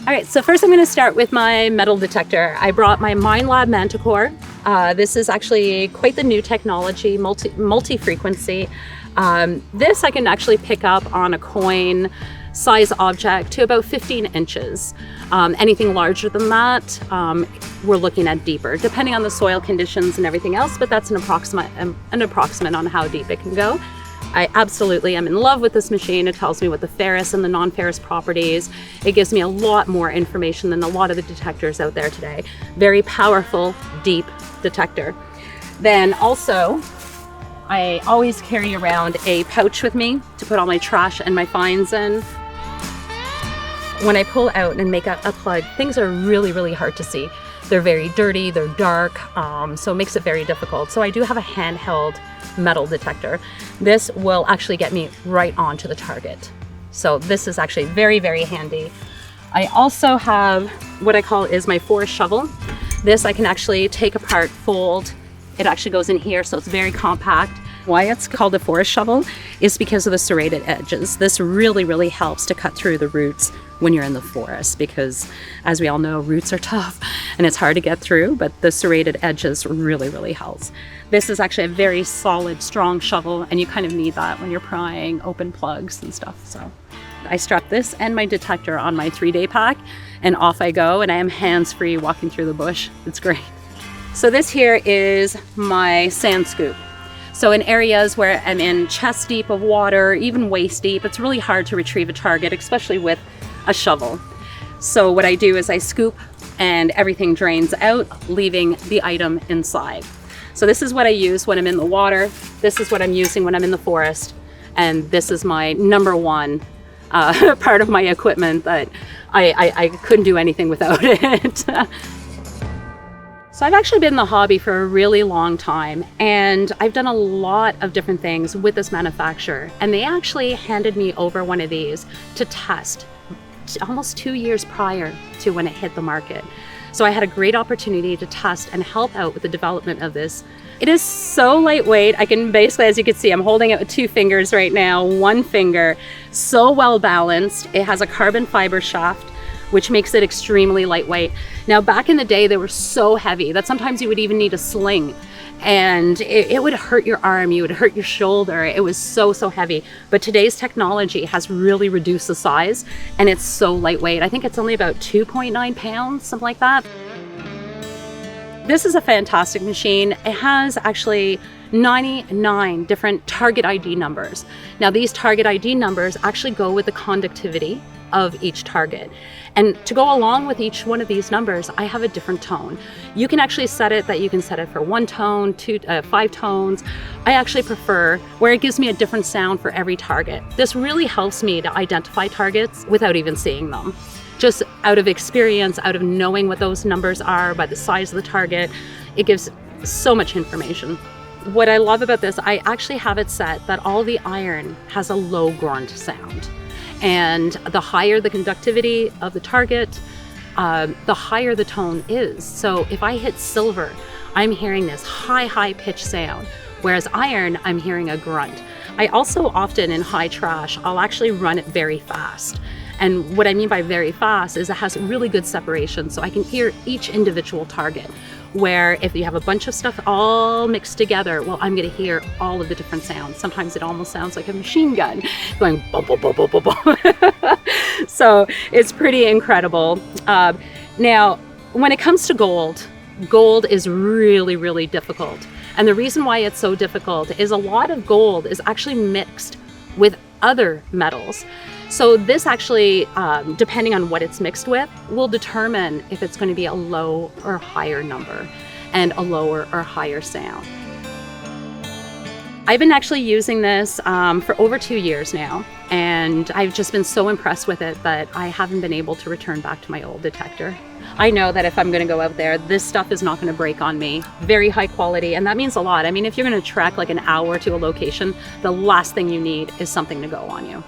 All right, so first I'm going to start with my metal detector. I brought my MindLab Manticore. This is actually quite the new technology, multi-frequency. This I can actually pick up on a coin size object to about 15 inches. Anything larger than that, we're looking at deeper, depending on the soil conditions and everything else, but that's an approximate on how deep it can go. I absolutely am in love with this machine. It tells me what the ferrous and the non-ferrous properties. It gives me a lot more information than a lot of the detectors out there today. Very powerful, deep detector. Then also, I always carry around a pouch with me to put all my trash and my fines in. When I pull out and make a plug, things are really, really hard to see. They're very dirty, they're dark, so it makes it very difficult. So I do have a handheld metal detector. This will actually get me right onto the target. So this is actually very, very handy. I also have what I call is my forest shovel. This I can actually take apart, fold. It actually goes in here, so it's very compact. Why it's called a forest shovel is because of the serrated edges. This really, really helps to cut through the roots when you're in the forest, because as we all know, roots are tough and it's hard to get through, but the serrated edges really, really helps. This is actually a very solid, strong shovel, and you kind of need that when you're prying open plugs and stuff. So I strap this and my detector on my 3-day pack and off I go, and I am hands-free walking through the bush. It's great. So this here is my sand scoop. So in areas where I'm in chest deep of water, even waist deep, it's really hard to retrieve a target, especially with a shovel. So what I do is I scoop and everything drains out, leaving the item inside. So this is what I use when I'm in the water. This is what I'm using when I'm in the forest. And this is my number one part of my equipment that I couldn't do anything without it. So I've actually been in the hobby for a really long time, and I've done a lot of different things with this manufacturer, and they actually handed me over one of these to test almost 2 years prior to when it hit the market. So I had a great opportunity to test and help out with the development of this. It is so lightweight. I can basically, as you can see, I'm holding it with 2 fingers right now, 1 finger, so well balanced. It has a carbon fiber shaft, which makes it extremely lightweight. Now, back in the day, they were so heavy that sometimes you would even need a sling, and it would hurt your arm, you would hurt your shoulder. It was so, so heavy. But today's technology has really reduced the size, and it's so lightweight. I think it's only about 2.9 pounds, something like that. This is a fantastic machine. It has actually 99 different target ID numbers. Now, these target ID numbers actually go with the conductivity of each target. And to go along with each one of these numbers, I have a different tone. You can actually set it that you can set it for 1 tone, 5 tones. I actually prefer where it gives me a different sound for every target. This really helps me to identify targets without even seeing them. Just out of experience, out of knowing what those numbers are by the size of the target, it gives so much information. What I love about this, I actually have it set that all the iron has a low grunt sound. And the higher the conductivity of the target, the higher the tone is. So if I hit silver, I'm hearing this high pitch sound, whereas iron, I'm hearing a grunt. I also often in high trash, I'll actually run it very fast. And what I mean by very fast is it has really good separation, so I can hear each individual target. Where if you have a bunch of stuff all mixed together, well, I'm gonna hear all of the different sounds. Sometimes it almost sounds like a machine gun going boom, boom, boom, boom, boom, boom. So it's pretty incredible. Now, when it comes to gold is really, really difficult. And the reason why it's so difficult is a lot of gold is actually mixed with other metals. So this actually, depending on what it's mixed with, will determine if it's going to be a low or higher number and a lower or higher sound. I've been actually using this for over 2 years now, and I've just been so impressed with it that I haven't been able to return back to my old detector. I know that if I'm going to go out there, this stuff is not going to break on me. Very high quality, and that means a lot. I mean, if you're going to trek like an hour to a location, the last thing you need is something to go on you.